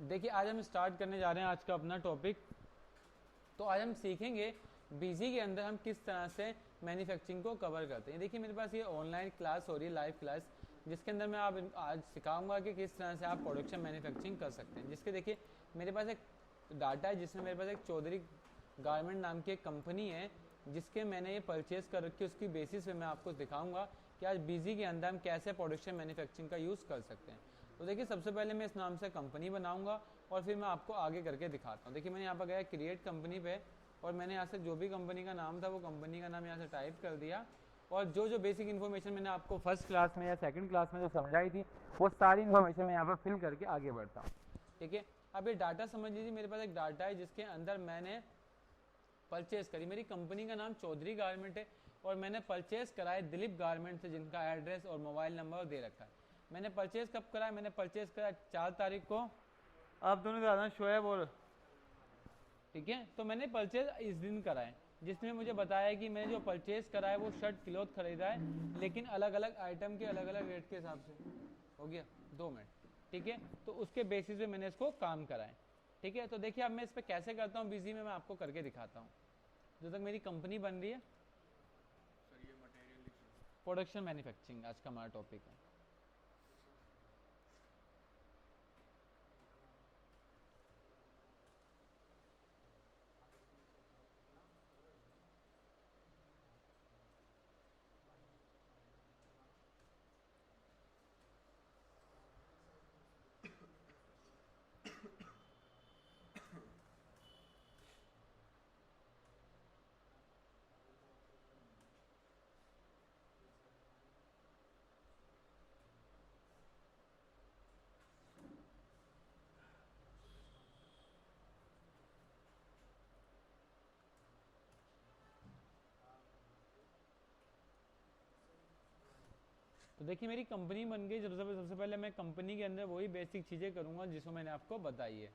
देखिए आज हम स्टार्ट करने जा रहे हैं आज का अपना टॉपिक। तो आज हम सीखेंगे बीजी के अंदर हम किस तरह से मैन्युफैक्चरिंग को कवर करते हैं। देखिए मेरे पास ये ऑनलाइन क्लास हो रही है, लाइव क्लास, जिसके अंदर मैं आप आज सिखाऊंगा कि किस तरह से आप प्रोडक्शन मैन्युफैक्चरिंग कर सकते हैं। जिसके देखिए मेरे पास एक डाटा है जिसमें मेरे पास एक चौधरी गारमेंट नाम की एक कंपनी है जिसके मैंने ये परचेज कर रखी है। उसकी बेसिस पे मैं आपको दिखाऊंगा कि आज बीजी के अंदर हम कैसे प्रोडक्शन मैन्युफैक्चरिंग का यूज़ कर सकते हैं। तो देखिए सबसे पहले मैं इस नाम से कंपनी बनाऊंगा और फिर मैं आपको आगे करके दिखाता हूँ। देखिए मैंने यहाँ पर गया क्रिएट कंपनी पे और मैंने यहाँ से जो भी कंपनी का नाम था वो कंपनी का नाम यहाँ से टाइप कर दिया और जो जो बेसिक इन्फॉर्मेशन मैंने आपको फर्स्ट क्लास में या सेकंड क्लास में जो समझाई थी वो सारी इन्फॉर्मेशन मैं यहाँ पर फिल करके आगे बढ़ता हूँ। ठीक है, अब ये डाटा समझ लीजिए, मेरे पास एक डाटा है जिसके अंदर मैंने परचेज करी। मेरी कंपनी का नाम चौधरी गारमेंट है और मैंने परचेज कराया दिलीप गारमेंट से, जिनका एड्रेस और मोबाइल नंबर दे रखा है। मैंने परचेज कब कराया? मैंने परचेज कराया 4 तारीख को। आप दोनों का आना शोएब और ठीक है, तो मैंने परचेज इस दिन कराए जिसमें मुझे बताया कि मैंने जो परचेज करा है वो शर्ट क्लॉथ खरीदा है, लेकिन अलग अलग आइटम के अलग अलग रेट के हिसाब से। हो गया 2 मिनट। ठीक है, तो उसके बेसिस पे मैंने इसको काम कराए। ठीक है, तो देखिए अब मैं इस पर कैसे करता हूँ बिजी में, मैं आपको करके दिखाता हूँ। जो तक मेरी कंपनी बन रही है सर ये मटेरियल इशू। प्रोडक्शन मैन्युफैक्चरिंग आज का हमारा टॉपिक है। तो देखिए मेरी कंपनी बन गई। सबसे पहले मैं कंपनी के अंदर वही बेसिक चीज़ें करूंगा जिसको मैंने आपको बताई है।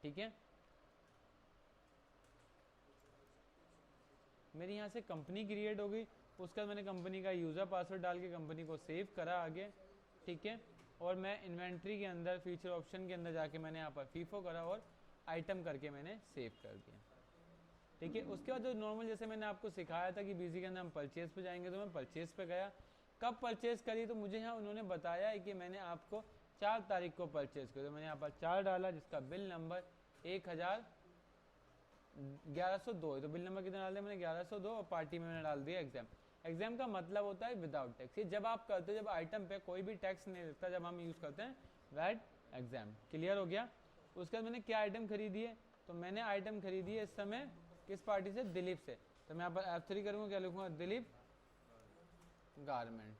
ठीक है, मेरी यहाँ से कंपनी क्रिएट हो गई। उसके बाद मैंने कंपनी का यूज़र पासवर्ड डाल के कंपनी को सेव करा आगे। ठीक है, और मैं इन्वेंट्री के अंदर फीचर ऑप्शन के अंदर जाके मैंने यहाँ पर फीफो करा और आइटम करके मैंने सेव कर दिया। ठीक है, उसके बाद जो नॉर्मल जैसे मैंने आपको सिखाया था कि बीजी के अंदर हम परचेज पे जाएंगे, तो मैं परचेज पे गया। कब परचेज करी? तो मुझे यहाँ उन्होंने बताया है कि मैंने आपको 4 तारीख को परचेज करी। तो मैंने यहाँ पर 4 डाला, जिसका बिल नंबर 1102 है। तो बिल नंबर कितना डाल दिया मैंने? 1102। और पार्टी में मैंने डाल दिया एग्जाम। एग्जाम का मतलब होता है विदाउट टैक्स। ये जब आप करते हो, जब आइटम पे कोई भी टैक्स नहीं लगता, जब हम यूज़ करते हैं वैट एग्जाम। क्लियर हो गया? उसके बाद मैंने क्या आइटम खरीदी है? तो मैंने आइटम खरीदी है इस समय किस पार्टी से? दिलीप से। तो मैं यहाँ पर F3 करूँगा, क्या लिखूंगा? दिलीप गारमेंट्स।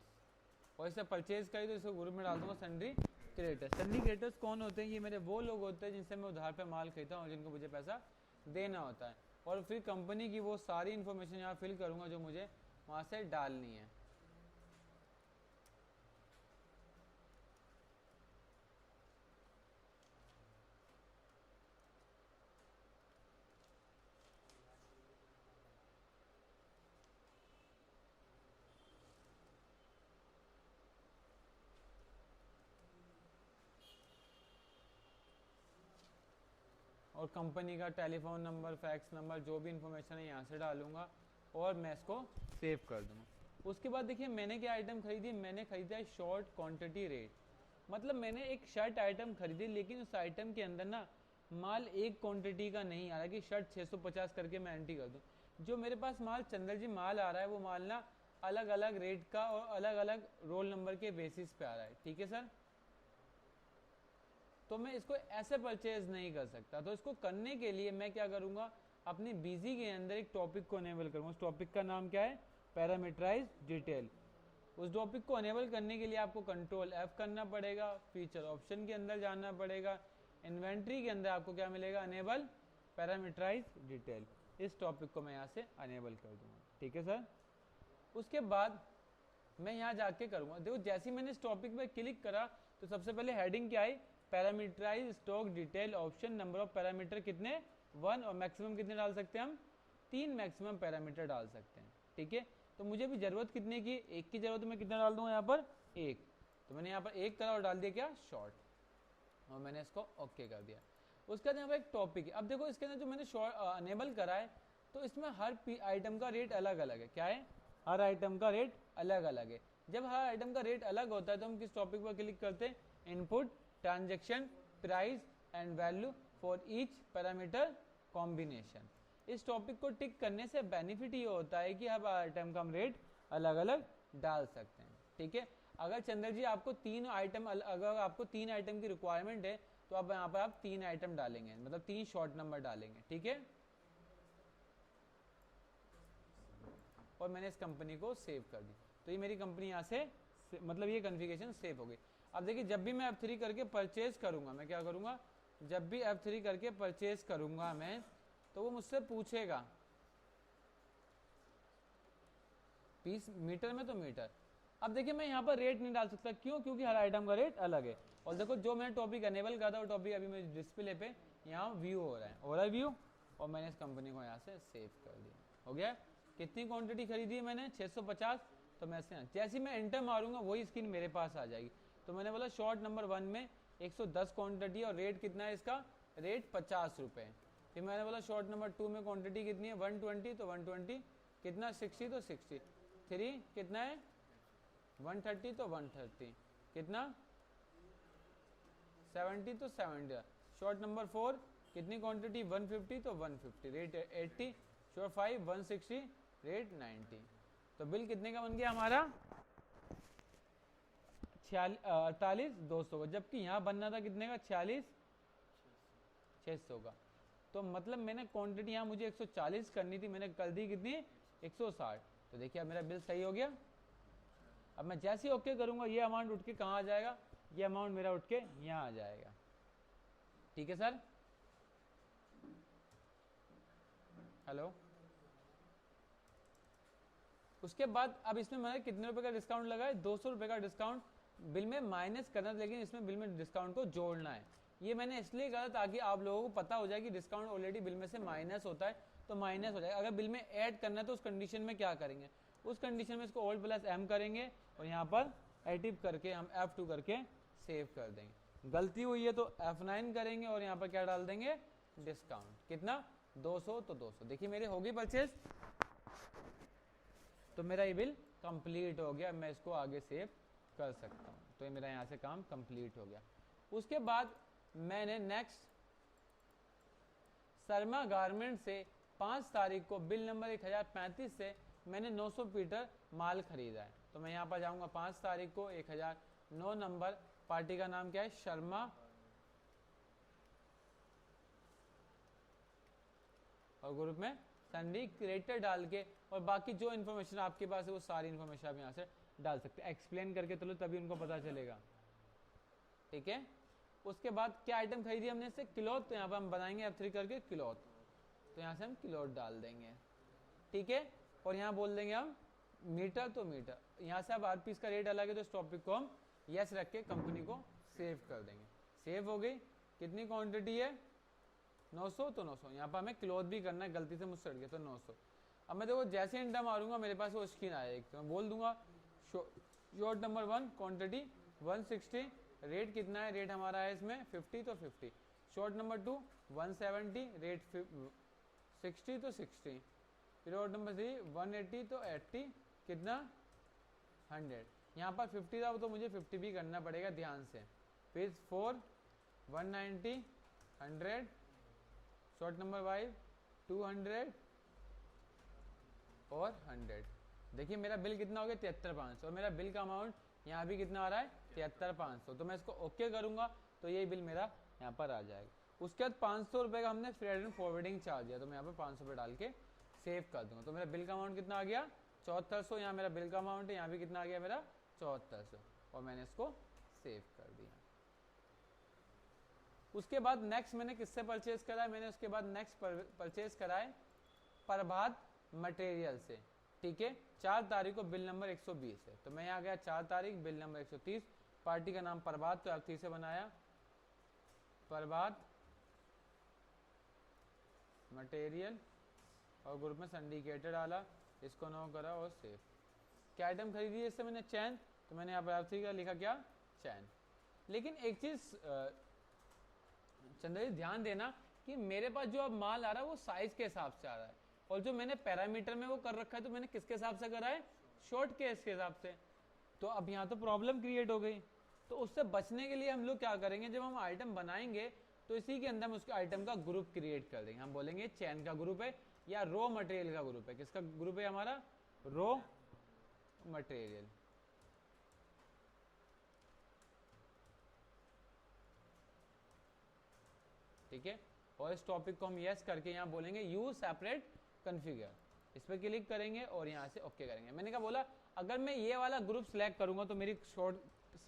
और इसे परचेज करी तो इसको ग्रुप में डाल दूंगा सन्ड्री क्रिएटर्स। सन्ड्री क्रिएटर्स कौन होते हैं? ये मेरे वो लोग होते हैं जिनसे मैं उधार पे माल खरीदता हूँ और जिनको मुझे पैसा देना होता है। और फिर कंपनी की वो सारी इन्फॉर्मेशन यहाँ फिल करूँगा जो मुझे वहाँ से डालनी है। और कंपनी का टेलीफोन नंबर, फैक्स नंबर, जो भी इन्फॉर्मेशन है यहाँ से डालूंगा और मैं इसको सेव कर दूँगा। उसके बाद देखिए मैंने क्या आइटम खरीदी? मैंने खरीदा है शॉर्ट क्वांटिटी रेट। मतलब मैंने एक शर्ट आइटम खरीदी, लेकिन उस आइटम के अंदर ना माल एक क्वांटिटी का नहीं आ रहा कि शर्ट 650 करके मैं एंट्री कर दूँ। जो मेरे पास माल चंद्र जी माल आ रहा है वो माल ना अलग अलग रेट का और अलग अलग रोल नंबर के बेसिस पे आ रहा है। ठीक है सर, तो मैं इसको ऐसे परचेज नहीं कर सकता। तो इसको करने के लिए मैं क्या करूंगा? अपनी बीजी के अंदर एक टॉपिक को अनेबल करूंगा। उस टॉपिक का नाम क्या है? Parameterize detail. उस टॉपिक को अनेबल करने के लिए आपको कंट्रोल F करना पड़ेगा, फीचर ऑप्शन के अंदर जाना पड़ेगा, इन्वेंट्री के अंदर आपको क्या मिलेगा? Enable parameterize detail. इस टॉपिक को मैं यहाँ से अनेबल कर दूंगा। ठीक है सर, उसके बाद मैं यहाँ जाके करूंगा। देखो जैसे ही मैंने इस टॉपिक पे क्लिक करा तो सबसे पहले हेडिंग क्या आई? Parameterize stock detail option. Number of parameter कितने? 1। और मैक्सिमम कितने डाल सकते हैं हम? 3 मैक्सिमम पैरामीटर डाल सकते हैं। ठीक है, तो मुझे भी जरूरत कितने की? 1 की जरूरत है। मैं कितना डाल दूंगा यहाँ पर? 1। तो मैंने यहाँ पर 1 करा और डाल दिया क्या? शॉर्ट। और मैंने इसको ओके कर दिया। उसके बाद यहाँ पर एक टॉपिक है। अब देखो इसके अंदर जो मैंने अनेबल करा है, तो इसमें हर आइटम का रेट अलग अलग है। क्या है? हर आइटम का रेट अलग अलग है। जब हर आइटम का रेट अलग होता है तो हम किस टॉपिक पर क्लिक करते हैं? Input, transaction, price and value for each parameter combination. इस टॉपिक को टिक करने से बेनिफिट ये होता है कि हर आइटम का हम रेट अलग अलग डाल सकते हैं। ठीक है, अगर चंद्र जी आपको अगर आपको 3 आइटम की रिक्वायरमेंट है तो अब यहाँ पर आप 3 आइटम डालेंगे, मतलब 3 शॉर्ट नंबर डालेंगे। ठीक है, और मैंने इस कंपनी को सेव कर दी, तो ये मेरी कंपनी यहाँ से मतलब ये कॉन्फ़िगरेशन सेव हो गई। अब देखिए जब भी मैं F3 करके परचेज करूंगा, मैं क्या करूंगा, जब भी F3 करके परचेज करूंगा मैं, तो वो मुझसे पूछेगा पीस मीटर में, तो मीटर। अब देखिए मैं यहाँ पर रेट नहीं डाल सकता, क्यों? क्योंकि हर आइटम का रेट अलग है। और देखो जो मैंने टॉपिक अनेबल करा था वो टॉपिक अभी मेरे डिस्प्ले पे यहाँ व्यू हो रहा है व्यू, और मैंने इस कंपनी को यहाँ से सेव कर दिया। हो गया। कितनी क्वांटिटी खरीदी है मैंने? 650। तो मैं जैसे मैं एंटर मारूंगा वही स्क्रीन मेरे पास आ जाएगी। तो मैंने बोला शॉर्ट नंबर 1 में 110 क्वांटिटी और रेट कितना है इसका? रेट 50 रुपये। फिर मैंने बोला शॉर्ट नंबर 2 में क्वांटिटी कितनी है? 120, तो 120 कितना? 60, तो 60। 3 कितना है? 130, तो 130 कितना? 70, तो 70। शॉर्ट नंबर 4 कितनी क्वांटिटी? 150, तो 150 रेट 80। Short 5 160 rate 90। तो बिल कितने का बन गया हमारा? 48,200 का, जबकि यहाँ बनना था कितने का? 46,600 का। तो मतलब मैंने क्वांटिटी यहाँ मुझे 140 करनी थी, मैंने कर दी कितनी? 160। तो देखिए अब मेरा बिल सही हो गया। अब मैं जैसे ही ओके करूंगा ये अमाउंट उठ के कहाँ आ जाएगा? ये अमाउंट मेरा उठ के यहाँ आ जाएगा। ठीक है सर? हेलो। उसके बाद अब इसमें मैंने कितने रुपए का डिस्काउंट लगा है? 200 रुपए का डिस्काउंट बिल में माइनस करना, लेकिन इसमें बिल में डिस्काउंट को जोड़ना है। ये मैंने इसलिए कहा ताकि आप लोगों को पता हो जाए कि डिस्काउंट ऑलरेडी बिल में से माइनस होता है तो माइनस हो जाएगा। अगर बिल में ऐड करना है तो उस कंडीशन में क्या करेंगे? उस कंडीशन में इसको ऑल्ट प्लस एम करेंगे और यहाँ पर एडिट करके हम F2 करके सेव कर देंगे। गलती हुई है तो F9 करेंगे और यहाँ पर क्या डाल देंगे? डिस्काउंट। कितना? 200, तो 200। देखिए मेरे होगी परचेज, तो मेरा ये बिल कंप्लीट हो गया। मैं इसको आगे सेव कर सकता हूँ। तो ये मेरा यहाँ से काम कंप्लीट हो गया। उसके बाद मैंने नेक्स्ट शर्मा गारमेंट से 5 तारीख को बिल नंबर 1035 से मैंने 900 मीटर माल खरीदा है। तो मैं यहाँ पर जाऊँगा 5 तारीख को 1009 नंबर, पार्टी का नाम क्या है? शर्मा, और ग्रुप में संडी क्रिएटर डाल के, और बाकी जो इन्फॉर्मेशन आपके पास है वो सारी इन्फॉर्मेशन आप यहाँ से डाल सकते हैं। एक्सप्लेन करके चलो तभी उनको पता चलेगा। ठीक है। उसके बाद क्या आइटम खरीदी हमने से? क्लॉथ। तो यहाँ पर हम बनाएंगे F3 करके क्लॉथ, तो यहाँ से हम क्लॉथ डाल देंगे। ठीक है, और यहाँ बोल देंगे हम मीटर, तो मीटर। यहाँ से अब हर पीस का रेट अलग है तो इस टॉपिक को हम यस रख के कंपनी को सेव कर देंगे। सेव हो गई। कितनी क्वांटिटी है? 900, तो 900। यहाँ पर हमें क्लॉथ भी करना है, गलती से मुझसे हट गया तो 900। अब मैं देखो जैसे इंटर मारूंगा मेरे पास वो स्क्रीन आएगी, तो मैं बोल दूंगा शॉर्ट नंबर 1 क्वांटिटी 160, रेट कितना है? रेट हमारा है इसमें 50, तो 50। शॉर्ट नंबर 2 170, रेट 60, तो 60। शॉर्ट नंबर 3 180, तो 80 कितना? 100। यहाँ पर 50 था तो मुझे 50 भी करना पड़ेगा ध्यान से। फिर 4 190 100। शॉर्ट नंबर 5 200 और 100। देखिए मेरा बिल कितना हो गया? 73,500। और मेरा बिल का अमाउंट यहाँ भी कितना आ रहा है? 73,500। तो मैं इसको ओके करूंगा तो ये बिल मेरा यहाँ पर आ जाएगा। उसके बाद 500 रुपये का हमने फ्रेड एंड फॉरवर्डिंग चार्ज दिया, तो मैं यहाँ पर 500 रुपये डाल के सेव कर दूंगा। तो मेरा बिल का अमाउंट कितना आ गया? 7400। यहाँ मेरा बिल का अमाउंट है, यहाँ भी कितना आ गया मेरा? 7400। और मैंने इसको सेव कर दिया। उसके बाद नेक्स्ट मैंने किससे परचेज करा है? मैंने उसके बाद नेक्स्ट परचेज करा है प्रभात मटेरियल से। ठीक है, 4 तारीख को बिल नंबर 120 है, तो मैं यहाँ गया 4 तारीख, बिल नंबर 130, पार्टी का नाम प्रभात, तो F3 से बनाया प्रभात मटेरियल और ग्रुप में सिंडिकेटेड डाला, इसको नो करा और सेव। क्या आइटम खरीदी है इससे मैंने? चैन। तो मैंने यहाँ पर F3 का लिखा क्या? चैन। लेकिन एक चीज चंद्र जी ध्यान देना कि मेरे पास जो अब माल आ रहा है वो साइज के हिसाब से आ रहा है, और जो मैंने पैरामीटर में वो कर रखा है तो मैंने किसके हिसाब से करा है, शॉर्ट केस के हिसाब से। तो अब यहाँ तो प्रॉब्लम क्रिएट हो गई। तो उससे बचने के लिए हम लोग क्या करेंगे, जब हम आइटम बनाएंगे तो इसी के अंदर हम उसके आइटम का ग्रुप क्रिएट कर देंगे। हम बोलेंगे चैन का ग्रुप है या रॉ मटेरियल का ग्रुप है। किसका ग्रुप है हमारा, रॉ मटेरियल। ठीक है, और इस टॉपिक को हम यस करके यहाँ बोलेंगे यूज सेपरेट कॉन्फ़िगर, इस पर क्लिक करेंगे और यहाँ से ओके करेंगे। मैंने क्या बोला, अगर मैं ये वाला ग्रुप सिलेक्ट करूंगा तो मेरी शॉर्ट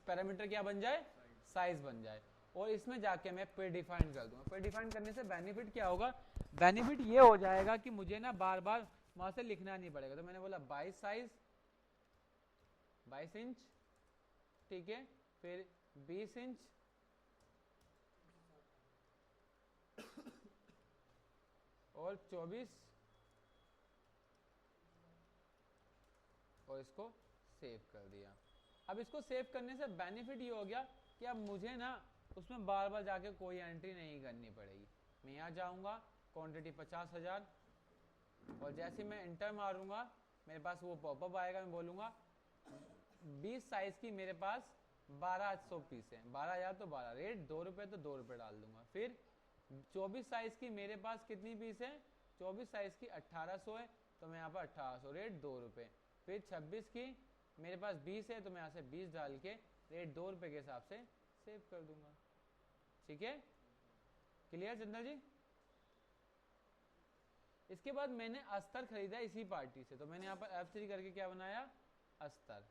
पैरामीटर क्या बन जाए, साइज बन जाए, और इसमें जाके मैं पे डिफाइन कर दूंगा। पे डिफाइन करने से बेनिफिट क्या होगा, बेनिफिट ये हो जाएगा कि मुझे ना बार बार वहां से लिखना नहीं पड़ेगा। तो मैंने बोला 22 साइज 22 इंच, ठीक है, फिर 20 इंच, और 24, और इसको सेव कर दिया। अब इसको सेव करने से बेनिफिट ये हो गया कि अब मुझे ना उसमें बार बार जाके कोई एंट्री नहीं करनी पड़ेगी। मैं यहाँ जाऊँगा, क्वांटिटी 50,000, और जैसे मैं इंटर मारूंगा मेरे पास वो पॉपअप आएगा। मैं बोलूँगा 20 साइज की मेरे पास 1200 पीस है, 12,000 तो 12, रेट 2 रुपये तो 2 रुपये डाल दूंगा। फिर 24 साइज की मेरे पास कितनी पीस है, 24 साइज की 1800 है, तो मैं यहाँ पर 1800, रेट 2 रुपये। फिर 26 की मेरे पास 20 है, तो मैं यहाँ से 20 डाल के रेट 2 रुपये के हिसाब से सेव कर दूंगा। ठीक है, क्लियर चंद्र जी। इसके बाद मैंने अस्तर खरीदा इसी पार्टी से, तो मैंने यहाँ पर F3 करके क्या बनाया, अस्तर।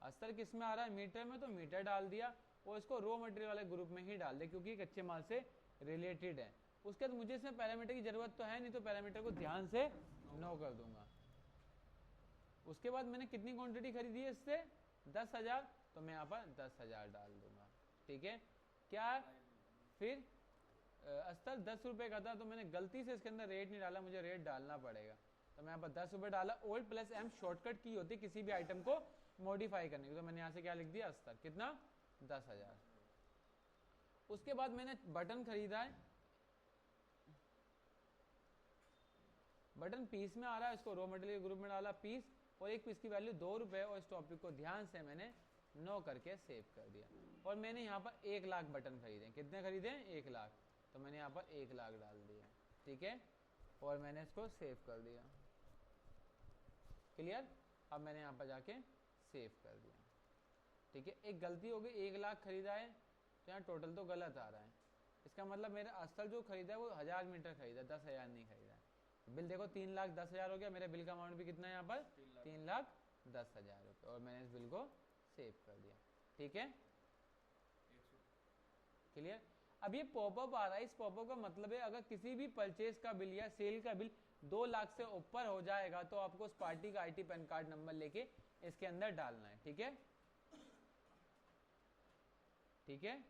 अस्तर किस में आ रहा है, मीटर में, तो मीटर डाल दिया, और इसको रॉ मटेरियल वाले ग्रुप में ही डाल दे क्योंकि कच्चे माल से रिलेटेड है। उसके बाद मुझे इसमें पैरामीटर की जरूरत तो है नहीं, तो पैरामीटर को ध्यान से नो कर दूंगा। उसके बाद मैंने कितनी क्वांटिटी खरीदी है इससे, 10,000, तो मैं यहाँ पर 10,000 डाल दूंगा। ठीक है, क्या फिर अस्तर 10 रुपये का था, तो मैंने गलती से इसके अंदर रेट नहीं डाला, मुझे रेट डालना पड़ेगा, तो मैं यहाँ पर 10 रुपये डाला। ओल्ड प्लस एम शॉर्टकट की होती किसी भी आइटम को मॉडिफाई करने की, तो मैंने यहाँ से क्या लिख दिया, अस्तर कितना, 10,000। उसके बाद मैंने बटन खरीदा है, बटन पीस में आ रहा है, इसको रॉ मटेरियल ग्रुप में डाला पीस, और एक पीस की वैल्यू 2 रुपये, और इस टॉपिक को ध्यान से मैंने नो करके सेव कर दिया। और मैंने यहाँ पर 1 लाख बटन खरीदे। कितने खरीदे, 1 लाख, तो मैंने यहाँ पर 1 लाख डाल दिया। ठीक है, और मैंने इसको सेव कर दिया। क्लियर, अब मैंने यहाँ पर जाके सेव कर दिया। ठीक है, एक गलती हो गई, 1 लाख खरीदा है, तो यहाँ टोटल तो गलत आ रहा है। इसका मतलब मेरा अस्तर जो खरीदा है वो 1000 मीटर खरीदा, 10,000 नहीं खरीदा। बिल देखो 3,10,000 हो गया, मेरे बिल का अमाउंट भी कितना है यहाँ पर, 3,10,000 रुपये, और मैंने इस बिल को सेव कर दिया। ठीक है, क्लियर। अब ये पॉपअप आ रहा है, इस पॉपअप का मतलब है अगर किसी भी परचेज का बिल या सेल का बिल 2 लाख से ऊपर हो जाएगा तो आपको उस पार्टी का आईटी पैन कार्ड नंबर लेके इसके अंदर डालना है। ठीक है, ठीक है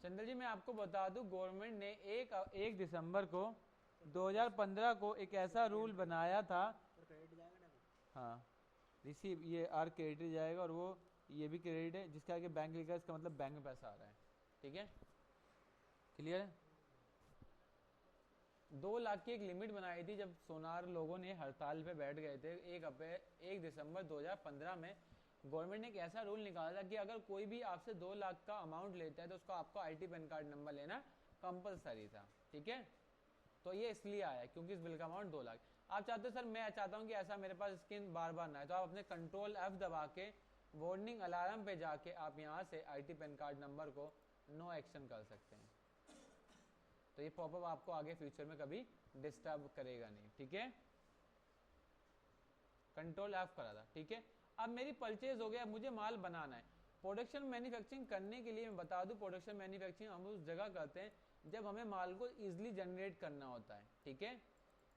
चंद्र जी, मैं आपको बता दूं गवर्नमेंट ने 1 दिसंबर को 2015 को एक ऐसा रूल बनाया था, हाँ रिसीव ये आर क्रेडिट जाएगा, और वो ये भी क्रेडिट है, जिसका आगे बैंक लिखा है इसका मतलब बैंक में पैसा आ रहा है। ठीक है, क्लियर है। 2 लाख की एक लिमिट बनाई थी जब सोनार लोगों ने हड़ताल पे बैठ गए थे। 1 दिसंबर 2015 में गवर्नमेंट ने एक ऐसा रूल निकाला था कि अगर कोई भी आपसे 2 लाख का अमाउंट लेता है तो उसको आपको आईटी पैन कार्ड नंबर लेना कंपलसरी था। ठीक है, तो ये इसलिए आया क्योंकि इस बिल का अमाउंट 2 लाख। आप चाहते हो सर मैं चाहता हूँ कि ऐसा मेरे पास स्क्रीन बार बार ना आए, तो आप अपने कंट्रोल F दबा के वार्निंग अलार्म पे जाके आप यहाँ से आईटी पैन कार्ड नंबर को नो एक्शन कर सकते हैं, तो ये पॉपअप आपको आगे फ्यूचर में कभी डिस्टर्ब करेगा नहीं। ठीक है, कंट्रोल F करा था। ठीक है, अब मेरी परचेज हो गया, मुझे माल बनाना है। प्रोडक्शन मैन्युफैक्चरिंग करने के लिए मैं बता दूं, प्रोडक्शन मैन्युफैक्चरिंग हम उस जगह करते हैं जब हमें माल को इजीली जनरेट करना होता है। ठीक है,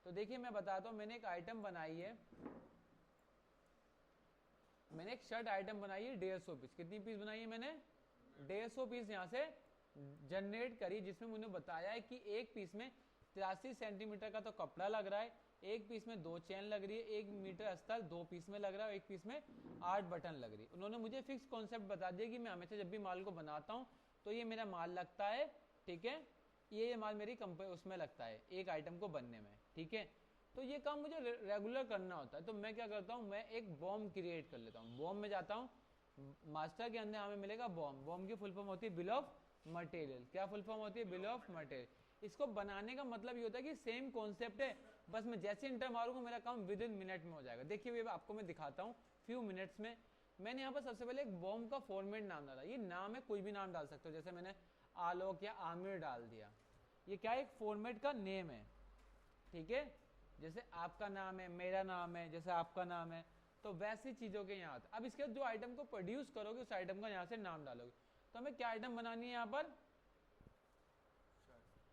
तो देखिए मैं बताता हूँ, मैंने एक आइटम बनाई है, मैंने एक शर्ट आइटम बनाई है 150 पीस। कितनी पीस बनाई है मैंने, 150 पीस यहाँ से जनरेट करी, जिसमें मुझे बताया है कि एक पीस में 83 सेंटीमीटर का तो कपड़ा लग रहा है, एक पीस में 2 चेन लग रही है, 1 मीटर अस्तर 2 पीस में लग रहा है, एक पीस में 8 बटन लग रही है। उन्होंने मुझे फिक्स कॉन्सेप्ट बता दिया कि मैं हमेशा जब भी माल को बनाता हूँ तो ये मेरा माल लगता है, ठीक है, ये माल मेरी कंपनी उसमें लगता है एक आइटम को बनने में, ठीक है। तो ये काम मुझे रेगुलर करना होता है, तो मैं क्या करता हूँ, मैं एक बॉम्ब क्रिएट कर लेता हूँ। बॉम्ब में जाता हूँ, मास्टर के अंदर हमें मिलेगा बॉम्ब। बॉम्ब की फुल फॉर्म होती है बिल ऑफ मटेरियल। क्या फुल फॉर्म होती है? Bill of material. इसको बनाने का मतलब ये होता है कि सेम कॉन्सेप्ट है, बस मैं जैसे इंटर मारूंगा मेरा काम विद इन मिनट में हो जाएगा। देखिए आपको मैं दिखाता हूँ फ्यू मिनट्स में। मैंने यहाँ पर सबसे पहले एक बॉम्ब का फॉर्मेट नाम डाला। ये नाम है, कोई भी नाम डाल सकते हो, जैसे मैंने आलोक या आमिर डाल दिया। ये क्या है? एक फॉर्मेट का नेम है, ठीक है। जैसे आपका नाम है, मेरा नाम है, जैसे आपका नाम है, तो वैसी चीज़ों के यहाँ आते। अब इसके बाद जो आइटम को प्रोड्यूस करोगे उस आइटम का यहाँ से नाम डालोगे। तो हमें क्या आइटम बनानी है यहाँ पर?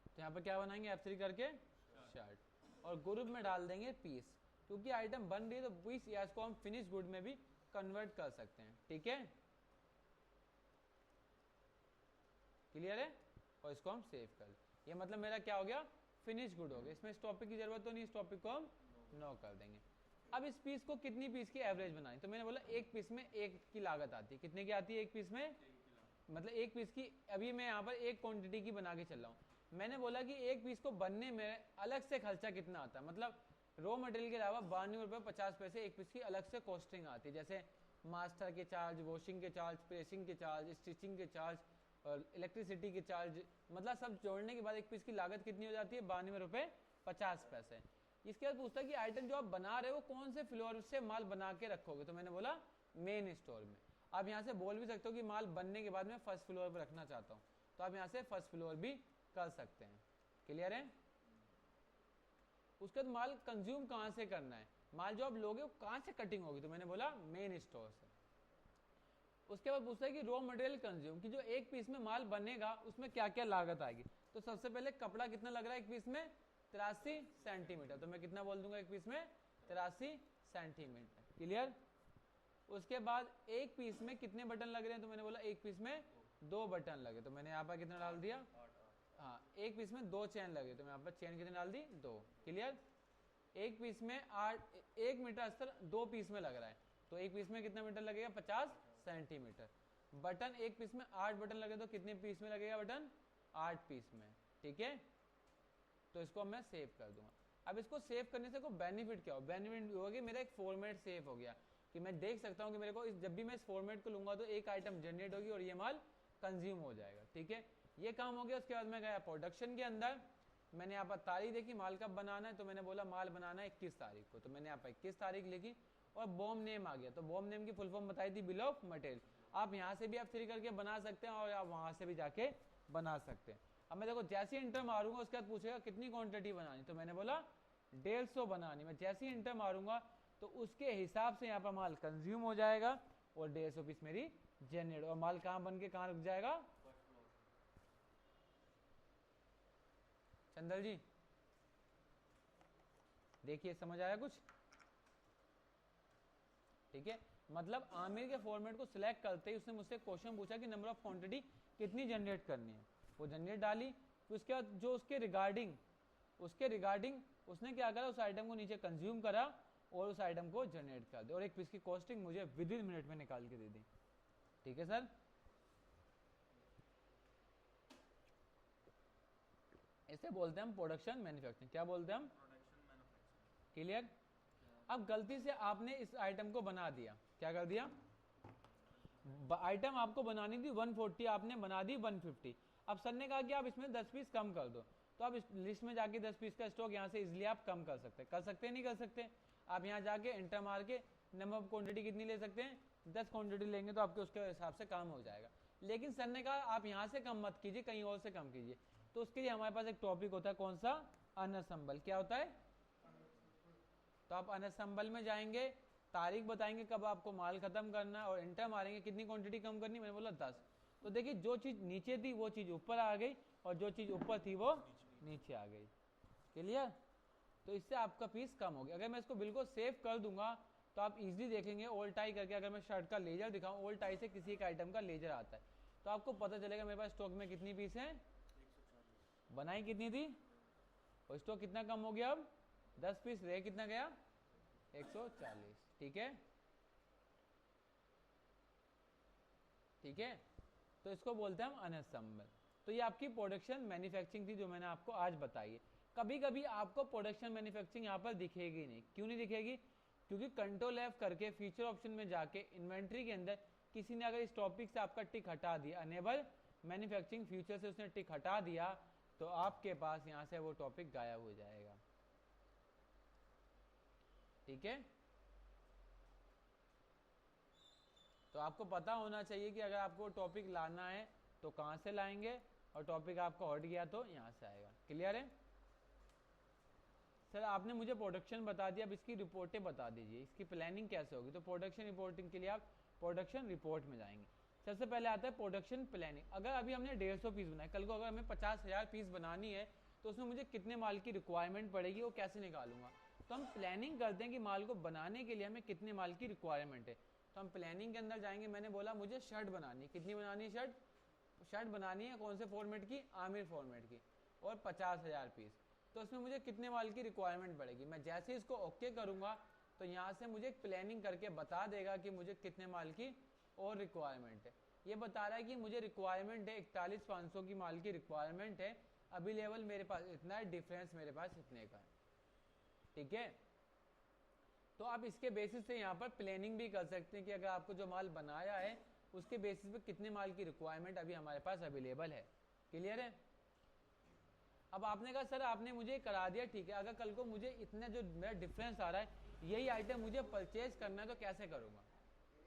तो यहाँ पर क्या बनाएंगे? F3 करके शर्ट, और ग्रुप में डाल देंगे पीस, क्योंकि आइटम बन रही है तो पीस, या इसको हम फिनिश गुड में भी कन्वर्ट कर सकते हैं, ठीक है। क्लियर है? और इसको हम सेव कर, ये मतलब मेरा क्या हो गया? फिनिश गुड हो गया। इसमें इस टॉपिक की जरूरत तो नहीं, इस टॉपिक को हम नो कर देंगे। अब इस पीस को कितनी पीस की एवरेज बनानी? तो मैंने बोला एक पीस में एक की लागत आती है। कितने की आती है एक पीस में? मतलब एक पीस की, अभी मैं यहाँ पर एक क्वांटिटी की बना के चल रहा हूँ। मैंने बोला कि एक पीस को बनने में अलग से खर्चा कितना आता है, मतलब रॉ मटेरियल के अलावा 92.50 एक पीस की अलग से कॉस्टिंग आती है, जैसे मास्टर के चार्ज, वॉशिंग के चार्ज, प्रेसिंग के चार्ज, स्टिचिंग के चार्ज और इलेक्ट्रिसिटी के चार्ज, मतलब सब जोड़ने के बाद एक पीस की लागत कितनी हो जाती है? 92.50। इसके बाद पूछता है कि आइटम जो आप बना रहे हो कौन से फ्लोर से माल बना के रखोगे? तो मैंने बोला मेन स्टोर में। आप यहाँ से बोल भी सकते हो कि माल बनने के बाद मैं फर्स्ट फ्लोर पर रखना चाहता हूँ, तो आप यहाँ से फर्स्ट फ्लोर भी कर सकते हैं। क्लियर है? उसके बाद माल कंज्यूम कहाँ से करना है? माल जो आप लोगे वो कहाँ से कटिंग होगी? तो मैंने बोला मेन स्टोर से। उसके बाद पूछता है कि रॉ मटेरियल कंज्यूम, कि जो एक पीस में माल बनेगा उसमें क्या क्या लागत आएगी। तो सबसे पहले कपड़ा कितना लग रहा है एक पीस में? 83 सेंटीमीटर। तो मैं कितना बोल दूंगा एक पीस में? 83 सेंटीमीटर। क्लियर? उसके बाद एक पीस में कितने बटन लग रहे हैं? तो मैंने बोला एक पीस में 2 बटन लगे, तो मैंने यहाँ पर कितना डाल दिया? हाँ, एक पीस में 2 चेन लगे, तो मैं यहाँ पर चेन कितने डाल दी? 2। क्लियर? एक पीस में 1 मीटर अस्तर 2 पीस में लग रहा है, तो एक पीस में कितना मीटर लगेगा? 50 सेंटीमीटर। बटन एक पीस में 8 बटन लगे, तो कितने पीस में लगेगा बटन? 8 पीस में, ठीक है। तो इसको मैं सेव कर दूंगा। अब इसको सेव करने से कोई बेनिफिट क्या हो? बेनिफिट होगा कि मेरा एक फॉर्मेट सेव हो गया, कि मैं देख सकता हूँ कि मेरे को जब भी मैं इस फॉर्मेट को लूंगा तो एक आइटम जनरेट होगी और ये माल कंज्यूम हो जाएगा, ठीक है। ये काम हो गया। उसके बाद मैं गया प्रोडक्शन के अंदर। मैंने यहाँ पर तारीख देखी माल कब बनाना है, तो मैंने बोला माल बनाना है 21 तारीख को, तो मैंने यहाँ पर 21 तारीख लिखी और बॉम्ब नेम आ गया। तो बॉम्ब नेम की फुल फॉर्म बताई थी बिल ऑफ मटेरियल। आप यहाँ से भी F3 करके बना सकते हैं और आप वहाँ से भी जाके बना सकते हैं। अब मैं देखो जैसे इंटर मारूंगा उसके बाद पूछेगा कितनी क्वांटिटी बनानी, तो मैंने बोला 150 बनानी। मैं जैसे इंटर मारूंगा तो उसके हिसाब से यहाँ पर माल कंज्यूम हो जाएगा और 150 पीस मेरी जनरेट, और माल कहाँ बन के कहाँ रुक जाएगा? चंदल जी देखिए, समझ आया कुछ? ठीक है, मतलब आमिर के फॉर्मेट को सिलेक्ट करते ही उसने मुझसे क्वेश्चन पूछा कि नंबर ऑफ क्वांटिटी कितनी जनरेट करनी है, वो जनरेट डाली। तो उसके बाद जो उसके रिगार्डिंग उसने क्या करा, उस आइटम को नीचे कंज्यूम करा और उस आइटम को जनरेट कर दे, और एक पीस की कॉस्टिंग मुझे विद इन मिनट में निकाल के दे दी। ठीक है सर, इसे बोलते हैं हम प्रोडक्शन मैन्युफैक्चरिंग। क्या बोलते हैं हम? Production manufacturing. क्लियर? अब गलती से आपने इस आइटम को बना दिया, क्या कर दिया? आइटम आपको बनानी थी 140, आपने बना दी 150। अब सर ने कहा कि आप इसमें 10 पीस कम कर दो, तो आप इस लिस्ट में जाके 10 पीस का स्टॉक यहाँ से इजिली आप कम कर सकते हैं, नहीं कर सकते? आप यहाँ जाके एंटर मार के नंबर ऑफ क्वांटिटी कितनी ले सकते हैं? 10 क्वांटिटी लेंगे तो आपके उसके हिसाब से काम हो जाएगा। लेकिन सर ने कहा आप यहाँ से कम मत कीजिए, कहीं और से कम कीजिए। तो उसके लिए हमारे पास एक टॉपिक होता है, कौन सा? अनअसेंबल। क्या होता है? तो आप अनअसेंबल में जाएंगे, तारीख बताएंगे कब आपको माल खत्म करना है और एंटर मारेंगे कितनी क्वांटिटी कम करनी। मैंने बोला 10। तो देखिए जो चीज नीचे थी वो चीज ऊपर आ गई और जो चीज ऊपर थी वो नीचे आ गई। क्लियर? तो इससे आपका पीस कम हो गया। अगर मैं इसको बिल्कुल सेव कर दूंगा तो आप इजीली देखेंगे ऑल टाई करके, अगर मैं शर्ट का लेजर दिखाऊं, ऑल टाई से किसी एक आइटम का लेजर आता है, तो आपको पता चलेगा मेरे पास स्टॉक में कितनी पीस है, बनाई कितनी थी और स्टॉक कितना कम हो गया। अब 10 पीस रह कितना गया? 140। ठीक है, ठीक है। तो इसको बोलते हैं हम अनअसेंबल। तो ये आपकी प्रोडक्शन मैन्युफैक्चरिंग थी जो मैंने आपको आज बताई है। कभी कभी आपको प्रोडक्शन मैन्युफैक्चरिंग यहाँ पर दिखेगी नहीं। क्यों नहीं दिखेगी? क्योंकि कंट्रोल F करके फीचर ऑप्शन में जाके इन्वेंट्री के अंदर किसी ने अगर इस टॉपिक से आपका टिक हटा दिया, अनेबल मैन्युफैक्चरिंग फ्यूचर से उसने टिक हटा दिया, तो आपके पास यहाँ से वो टॉपिक गायब हो जाएगा। ठीक है, तो आपको पता होना चाहिए कि अगर आपको टॉपिक लाना है तो कहाँ से लाएंगे, और टॉपिक आपको हट गया तो यहाँ से आएगा। क्लियर है? सर आपने मुझे प्रोडक्शन बता दिया, अब इसकी रिपोर्टें बता दीजिए, इसकी प्लानिंग कैसे होगी। तो प्रोडक्शन रिपोर्टिंग के लिए आप प्रोडक्शन रिपोर्ट में जाएंगे। सबसे पहले आता है प्रोडक्शन प्लानिंग। अगर अभी हमने 150 पीस बनाए, कल को अगर हमें 50,000 पीस बनानी है तो उसमें मुझे कितने माल की रिक्वायरमेंट पड़ेगी, वो कैसे निकालूंगा। तो हम प्लानिंग करते हैं कि माल को बनाने के लिए हमें कितने माल की रिक्वायरमेंट है। तो हम प्लानिंग के अंदर जाएंगे। मैंने बोला मुझे शर्ट बनानी है, कितनी बनानी है शर्ट बनानी है, कौन से फॉर्मेट की, आमिर फॉर्मेट की, और 50,000 पीस। तो उसमें मुझे कितने माल की रिक्वायरमेंट पड़ेगी। मैं जैसे इसको ओके करूंगा तो यहाँ से मुझे प्लानिंग करके बता देगा कि मुझे कितने माल की और रिक्वायरमेंट है। ये बता रहा है कि मुझे रिक्वायरमेंट है 41,500 की माल की रिक्वायरमेंट है, अवेलेबल मेरे पास इतना है, डिफरेंस मेरे पास इतने का है। ठीक है, तो आप इसके बेसिस से यहाँ पर प्लानिंग भी कर सकते हैं कि अगर आपको जो माल बनाया है उसके बेसिस पे कितने माल की रिक्वायरमेंट अभी हमारे पास अवेलेबल है। क्लियर है? अब आपने कहा सर आपने मुझे करा दिया, ठीक है, अगर कल को मुझे इतना जो मेरा डिफरेंस आ रहा है यही आइटम मुझे परचेज करना है तो कैसे करूंगा।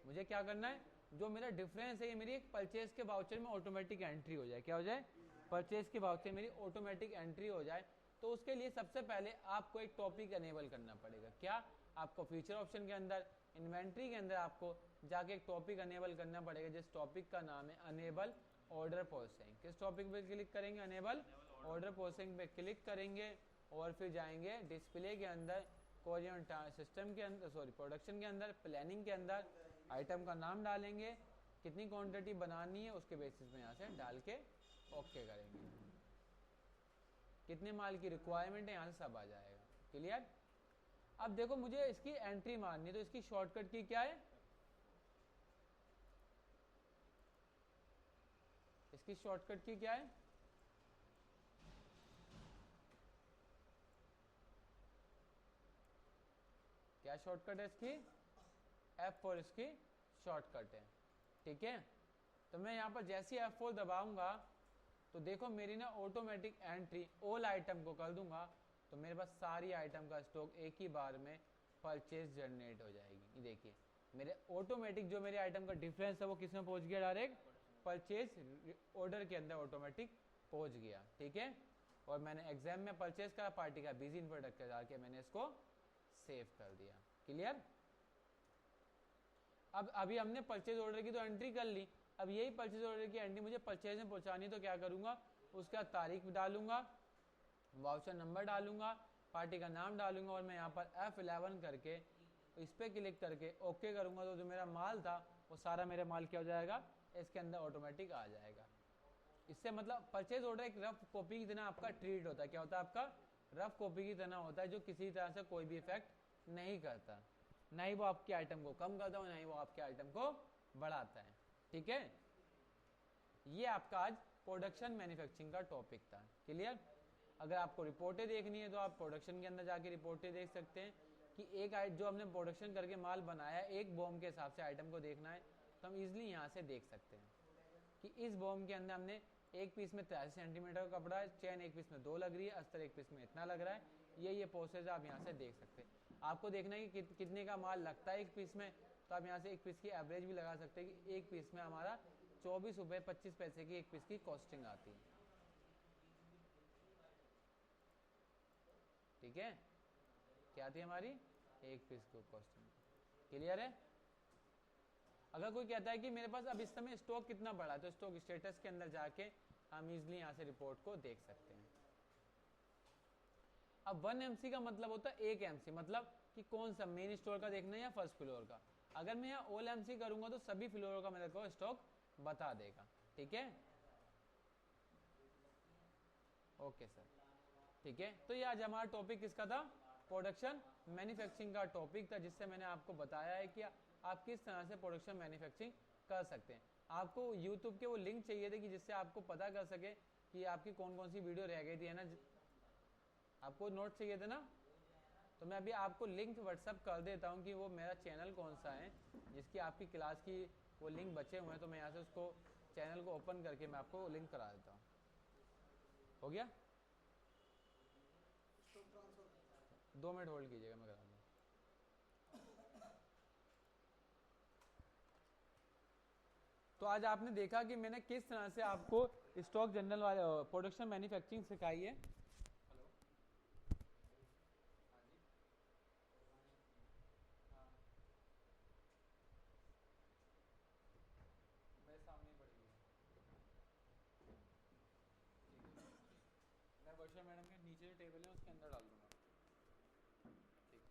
मुझे क्या करना है, जो मेरा डिफरेंस है ये मेरी एक परचेज के वाउचर में ऑटोमेटिक एंट्री हो जाए। क्या हो जाए? परचेज के वाउचर मेरी ऑटोमेटिक एंट्री हो जाए। तो उसके लिए सबसे पहले आपको एक टॉपिक अनेबल करना पड़ेगा। क्या? आपको फीचर ऑप्शन के अंदर इन्वेंट्री के अंदर आपको जाके एक टॉपिक अनेबल करना पड़ेगा, जिस टॉपिक का नाम है अनेबल ऑर्डर प्रोसेसिंग। किस टॉपिक पे क्लिक करेंगे? अनेबल ऑर्डर प्रोसेसिंग पे क्लिक करेंगे और फिर जाएंगे डिस्प्ले के अंदर, कोरियन सिस्टम के अंदर, सॉरी प्रोडक्शन के अंदर, प्लानिंग के अंदर आइटम का नाम डालेंगे, कितनी क्वांटिटी बनानी है उसके बेसिस में यहाँ से डाल के ओके करेंगे, कितने माल की रिक्वायरमेंट है यहाँ से सब आ जाएगा। क्लियर? अब देखो मुझे इसकी एंट्री मारनी है तो इसकी शॉर्टकट की क्या है, इसकी शॉर्टकट की क्या है, क्या शॉर्टकट है इसकी? F4 इसकी शॉर्टकट है। ठीक है, तो मैं यहाँ पर जैसे ही F4 दबाऊंगा तो देखो मेरी ना ऑटोमेटिक एंट्री ऑल आइटम को कर दूंगा तो मेरे पास सारी आइटम का स्टॉक एक ही बार में परचेज जनरेट हो जाएगी। ये देखिए मेरे ऑटोमेटिक जो मेरे आइटम का डिफरेंस है वो किस में पहुंच गया, डायरेक्ट परचेज ऑर्डर के अंदर ऑटोमेटिक पहुंच गया। ठीक है, और मैंने एग्जाम में परचेज करा, पार्टी का बिजी इन प्रोडक्ट के जाके मैंने इसको सेव कर दिया। क्लियर? अब अभी हमने परचेज ऑर्डर की तो एंट्री कर ली, अब यही परचेज ऑर्डर की एंट्री मुझे परचेज में पहुंचानी है तो क्या करूंगा, उसका तारीख डालूंगा, वाउचर नंबर डालूंगा, पार्टी का नाम डालूंगा और मैं यहाँ पर F11 करके इस पर क्लिक करके ओके करूंगा तो जो मेरा माल था वो सारा मेरा माल क्या हो जाएगा, इसके अंदर ऑटोमेटिक आ जाएगा। इससे मतलब परचेज ऑर्डर एक रफ कॉपी की तरह आपका ट्रीट होता है। क्या होता है? आपका रफ कॉपी की तरह होता है जो किसी तरह से कोई भी इफेक्ट नहीं करता, ना ही वो आपके आइटम को कम करता है, ना ही वो आपके आइटम को बढ़ाता है। ठीक है, ये आपका आज प्रोडक्शन मैन्युफैक्चरिंग का टॉपिक था। क्लियर? अगर आपको रिपोर्टें देखनी है तो आप प्रोडक्शन के अंदर जाके रिपोर्टें देख सकते हैं कि एक आइटम जो हमने प्रोडक्शन करके माल बनाया एक बॉम्ब के हिसाब से आइटम को देखना है तो हम इजिली यहाँ से देख सकते हैं कि इस बॉम्ब के अंदर हमने एक पीस में 83 सेंटीमीटर का कपड़ा है, चैन एक पीस में 2 लग रही है, अस्तर एक पीस में इतना लग रहा है। ये प्रोसेस आप यहाँ से देख सकते हैं। आपको देखना है कि कितने का माल लगता है एक पीस में, तो आप यहाँ से एक पीस की एवरेज भी लगा सकते हैं कि एक पीस में हमारा 24 रुपये 25 पैसे की एक पीस की कॉस्टिंग आती है। ठीक है, क्या आती है हमारी, एक पीस की कॉस्टिंग। क्लियर है? अगर कोई कहता है कि मेरे पास अब इस समय स्टॉक कितना बड़ा है तो स्टॉक स्टेटस के अंदर जाके हम इजिली यहाँ से रिपोर्ट को देख सकते हैं। अब 1 MC का मतलब होता है 1 MC, मतलब कि कौन सा मेन स्टोर का देखना है या फर्स्ट फ्लोर का। अगर मैं यहाँ ऑल MC करूंगा तो सभी फ्लोर का मेरे को स्टॉक बता देगा। ठीक है, ओके सर। ठीक है, तो ये आज हमारा टॉपिक किसका था, प्रोडक्शन मैन्युफैक्चरिंग का टॉपिक था, जिससे मैंने आपको बताया है कि आप किस तरह से प्रोडक्शन मैन्युफैक्चरिंग कर सकते हैं। आपको यूट्यूब के वो लिंक चाहिए थे कि जिससे आपको पता कर सके कि आपकी कौन कौन सी वीडियो रह गई थी, है ना। आपको नोट चाहिए थे ना, तो मैं अभी आपको लिंक व्हाट्सअप कर देता हूँ कि वो मेरा चैनल कौन सा है जिसकी आपकी क्लास की वो लिंक बचे हुए हैं। तो मैं यहाँ से उसको चैनल को ओपन करके मैं आपको लिंक करा देता हूँ। हो गया? स्टॉक ट्रांसफर 2 मिनट होल्ड कीजिएगा, मैं करा दूँ। तो आज आपने देखा कि मैंने किस तरह से आपको स्टॉक जनरल वाले प्रोडक्शन मैन्युफैक्चरिंग सिखाई है। हेलो। हाँ जी। हाँ, मेरे सामने ही पड़ी हुई है। ठीक है, मैं वर्षा मैडम के नीचे जो टेबल है उसके अंदर डाल दूंगा। ठीक।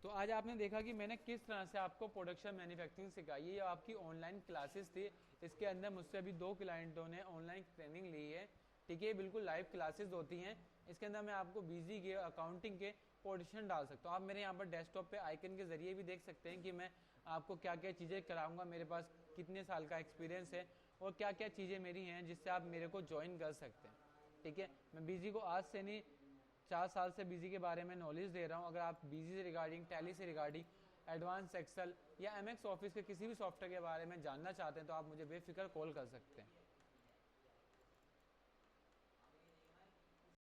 तो आज आपने देखा कि मैंने किस तरह से आपको प्रोडक्शन मैन्युफैक्चरिंग सिखाई है। ये आपकी ऑनलाइन क्लासेस थी। इसके अंदर मुझसे अभी 2 क्लाइंटों ने ऑनलाइन ट्रेनिंग ली है। ठीक है, बिल्कुल लाइव क्लासेस होती हैं। इसके अंदर मैं आपको बिजी के अकाउंटिंग के पोर्शन डाल सकता हूँ। आप मेरे यहाँ पर डेस्कटॉप पे आइकन के जरिए भी देख सकते हैं कि मैं आपको क्या क्या चीज़ें कराऊंगा, मेरे पास कितने साल का एक्सपीरियंस है और क्या क्या चीज़ें मेरी हैं जिससे आप मेरे को ज्वाइन कर सकते हैं। ठीक है, मैं बिजी को आज से नहीं 4 साल से बिजी के बारे में नॉलेज दे रहा हूँ। अगर आप बिजी से रिगार्डिंग, टैली से रिगार्डिंग, एडवांस एक्सेल या एमएक्स ऑफिस के किसी भी सॉफ्टवेयर के बारे में जानना चाहते हैं तो आप मुझे बेफिक्र कॉल कर सकते हैं।